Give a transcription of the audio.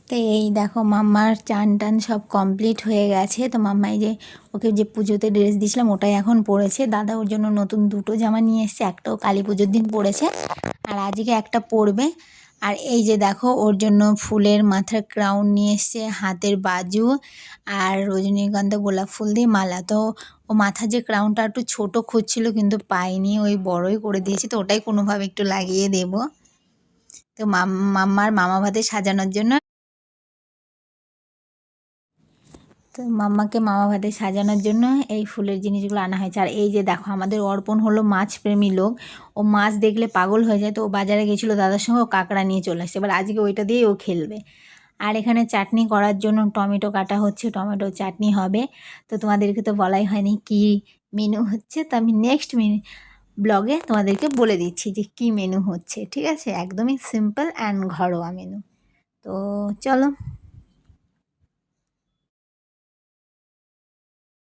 তো এই দেখো মাম্মার চান টান সব কমপ্লিট হয়ে গেছে। তো মাম্মা এই যে ওকে যে পুজোতে ড্রেস দিয়েছিলাম ওটাই এখন পরেছে। দাদা ওর জন্য নতুন দুটো জামা নিয়ে এসছে, একটাও কালী পুজোর দিন পরেছে আর আজকে একটা পরবে। আর এই যে দেখো ওর জন্য ফুলের মাথার ক্রাউন নিয়ে এসছে, হাতের বাজু আর রজনীগন্ধা গোলাপ ফুল দিয়ে মালা। তো ও মাথার যে ক্রাউনটা একটু ছোট খুঁজছিল কিন্তু পাইনি, ওই বড়ই করে দিয়েছি, তো ওটাই কোনোভাবে একটু লাগিয়ে দেব। তো মাম্মার মামা ভাতে সাজানোর জন্য, তো মাম্মাকে মামা ভাতে সাজানোর জন্য এই ফুলের জিনিসগুলো আনা হয়েছে। আর এই যে দেখো আমাদের অর্পণ হলো মাছ প্রেমী লোক, ও মাছ দেখলে পাগল হয়ে যায়। তো ও বাজারে গেছিলো দাদার সঙ্গে, ও কাঁকড়া নিয়ে চলে আসছে, এবার আজকে ওইটা দিয়েই ও খেলবে। আর এখানে চাটনি করার জন্য টমেটো কাটা হচ্ছে, টমেটো চাটনি হবে। তো তোমাদেরকে তো বলাই হয়নি কি মেনু হচ্ছে, তো আমি নেক্সট ব্লগে তোমাদেরকে বলে দিচ্ছি যে কি মেনু হচ্ছে, ঠিক আছে? একদমই সিম্পল অ্যান্ড ঘরোয়া মেনু। তো চলো।